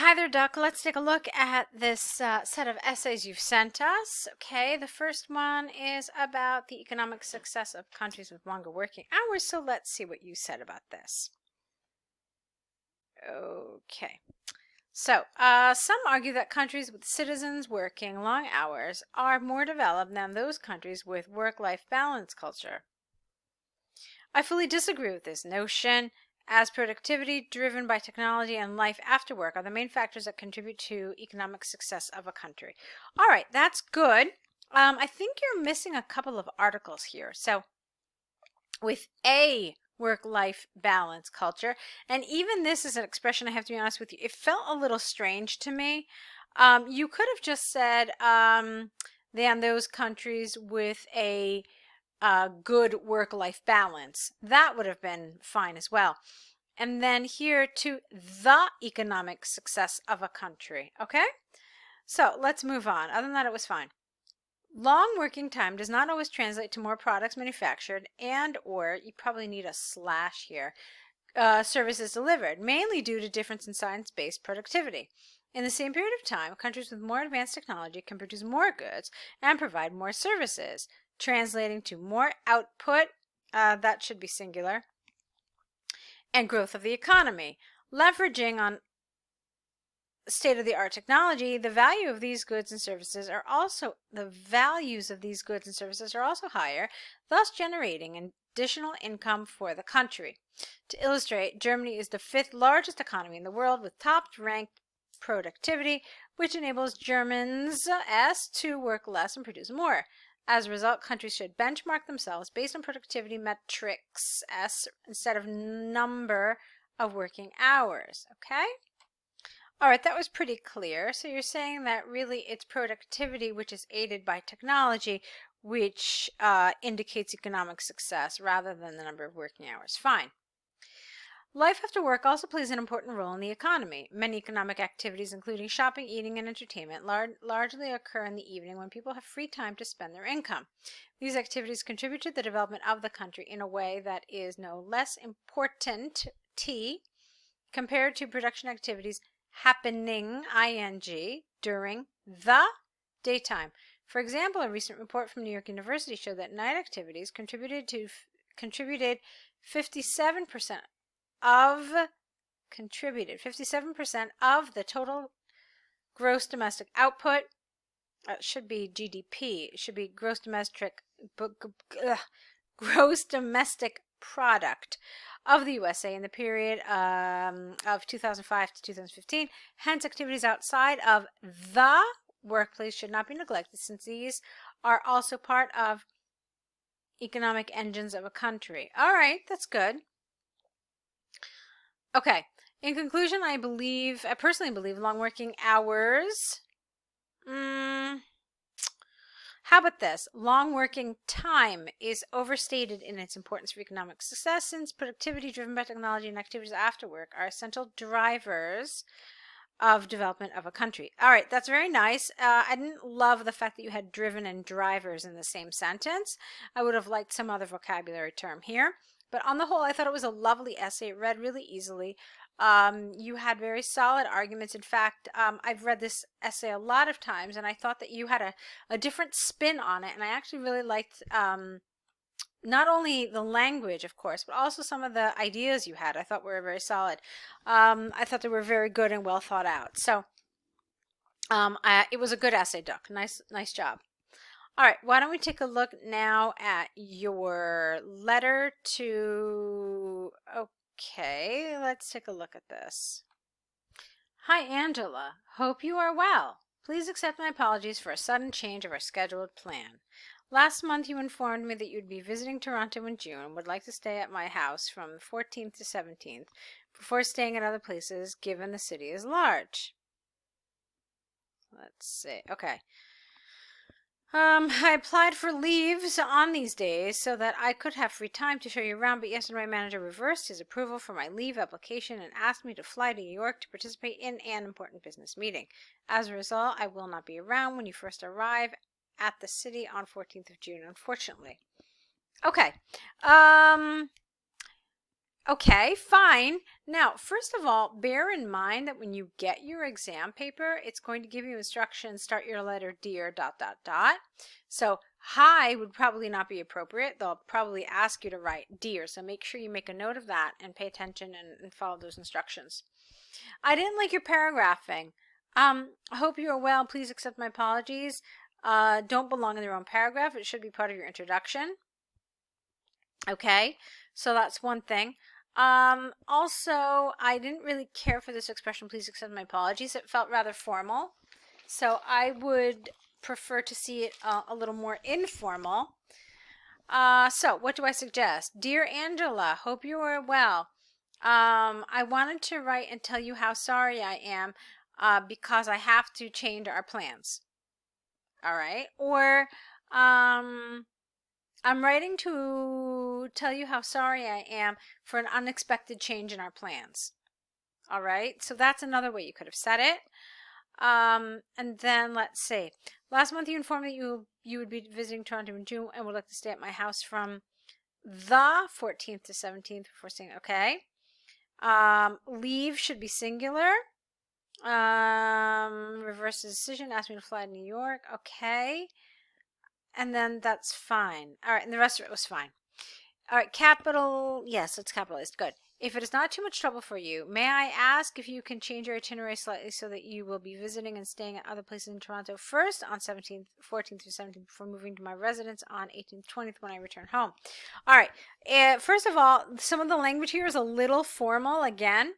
Hi there, Duck. Let's take a look at this set of essays you've sent us. Okay, the first one is about the economic success of countries with longer working hours, so let's see what you said about this. Okay, so some argue that countries with citizens working long hours are more developed than those countries with work-life balance culture. I fully disagree with this notion, as productivity driven by technology and life after work are the main factors that contribute to economic success of a country. All right, that's good. I think you're missing a couple of articles here. So with a work-life balance culture, and even this is an expression, I have to be honest with you, it felt a little strange to me. You could have just said than those countries with a good work-life balance. That would have been fine as well. And then here to the economic success of a country. Okay, so let's move on. Other than that, it was fine. Long working time does not always translate to more products manufactured or you probably need a slash here, services delivered, mainly due to difference in science-based productivity. In the same period of time, countries with more advanced technology can produce more goods and provide more services, translating to more output, that should be singular, and growth of the economy. Leveraging on state-of-the-art technology, the values of these goods and services are also higher, thus generating additional income for the country. To illustrate, Germany is the 5th largest economy in the world with top-ranked productivity, which enables Germans to work less and produce more. As a result, countries should benchmark themselves based on productivity metrics instead of number of working hours. Okay? All right, that was pretty clear. So you're saying that really it's productivity which is aided by technology, which indicates economic success rather than the number of working hours. Fine. Life after work also plays an important role in the economy. Many economic activities, including shopping, eating, and entertainment, largely occur in the evening when people have free time to spend their income. These activities contribute to the development of the country in a way that is no less important, compared to production activities happening, during the daytime. For example, a recent report from New York University showed that night activities contributed 57% of the total gross domestic output. It should be GDP. It should be gross domestic product of the USA in the period of 2005 to 2015. Hence, activities outside of the workplace should not be neglected, since these are also part of economic engines of a country. All right, that's good. Okay, in conclusion, I personally believe long working hours. How about this? Long working time is overstated in its importance for economic success, since productivity driven by technology and activities after work are essential drivers of development of a country. All right, that's very nice. I didn't love the fact that you had driven and drivers in the same sentence. I would have liked some other vocabulary term here. But on the whole, I thought it was a lovely essay. It read really easily. You had very solid arguments. In fact, I've read this essay a lot of times, and I thought that you had a different spin on it. And I actually really liked not only the language, of course, but also some of the ideas you had. I thought were very solid. I thought they were very good and well thought out. So it was a good essay, Duck. Nice job. All right, why don't we take a look now at your letter to... Okay, let's take a look at this. Hi, Angela. Hope you are well. Please accept my apologies for a sudden change of our scheduled plan. Last month you informed me that you'd be visiting Toronto in June and would like to stay at my house from the 14th to 17th before staying at other places, given the city is large. Let's see. Okay. I applied for leaves on these days so that I could have free time to show you around, but yesterday my manager reversed his approval for my leave application and asked me to fly to New York to participate in an important business meeting. As a result, I will not be around when you first arrive at the city on 14th of June, unfortunately. Okay. Okay, fine. Now, first of all, bear in mind that when you get your exam paper, it's going to give you instructions, start your letter dear, dot, dot, dot. So, hi would probably not be appropriate. They'll probably ask you to write dear. So make sure you make a note of that and pay attention and follow those instructions. I didn't like your paragraphing. I hope you are well. Please accept my apologies. Don't belong in their own paragraph. It should be part of your introduction. Okay, so that's one thing. Also, I didn't really care for this expression, please accept my apologies. It felt rather formal. So I would prefer to see it a little more informal. So what do I suggest? Dear Angela, hope you are well. I wanted to write and tell you how sorry I am because I have to change our plans. All right. Or, I'm writing to tell you how sorry I am for an unexpected change in our plans. All right, so that's another way you could have said it. And then let's see. Last month you informed me you would be visiting Toronto in June and would like to stay at my house from the 14th to 17th before saying okay. Leave should be singular. Reverse the decision. Asked me to fly to New York. Okay. And then that's fine. All right, and the rest of it was fine. All right, capital, yes, it's capitalized. Good. If it is not too much trouble for you, may I ask if you can change your itinerary slightly so that you will be visiting and staying at other places in Toronto first on 14th through 17th before moving to my residence on 18th, 20th when I return home. All right. First of all, some of the language here is a little formal again.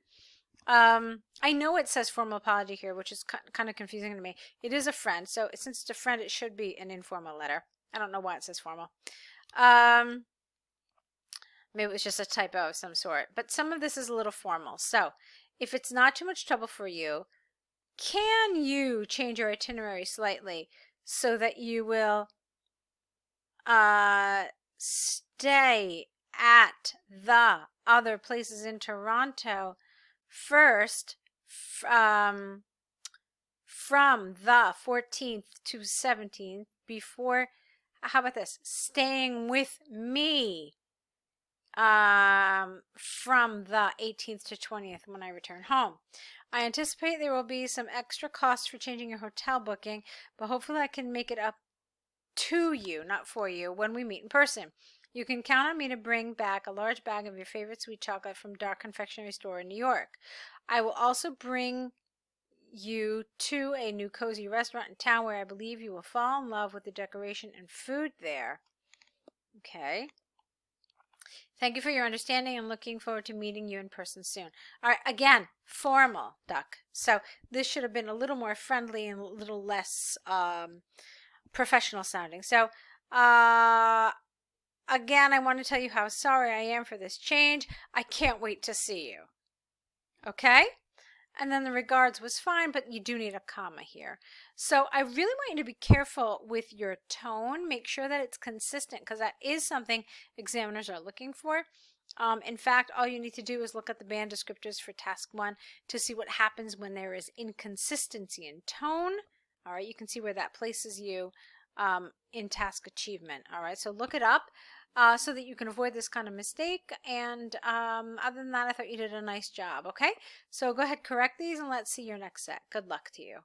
I know it says formal apology here, which is kind of confusing to me. It is a friend, so since it's a friend, it should be an informal letter. I don't know why it says formal. Maybe it was just a typo of some sort, but some of this is a little formal. So if it's not too much trouble for you, can you change your itinerary slightly so that you will stay at the other places in Toronto first from the 14th to 17th before, how about this, staying with me from the 18th to 20th when I return home. I anticipate there will be some extra costs for changing your hotel booking, but hopefully I can make it up to you, not for you, when we meet in person. You can count on me to bring back a large bag of your favorite sweet chocolate from Dark Confectionery Store in New York. I will also bring you to a new cozy restaurant in town where I believe you will fall in love with the decoration and food there. Okay. Thank you for your understanding and looking forward to meeting you in person soon. All right, again, formal, Duck. So this should have been a little more friendly and a little less professional sounding. So again, I want to tell you how sorry I am for this change. I can't wait to see you. Okay? And then the regards was fine, but you do need a comma here. So I really want you to be careful with your tone. Make sure that it's consistent because that is something examiners are looking for. In fact, all you need to do is look at the band descriptors for task 1 to see what happens when there is inconsistency in tone. All right, you can see where that places you in task achievement. All right, so look it up so that you can avoid this kind of mistake. And other than that, I thought you did a nice job. Okay, so go ahead, correct these, and let's see your next set. Good luck to you.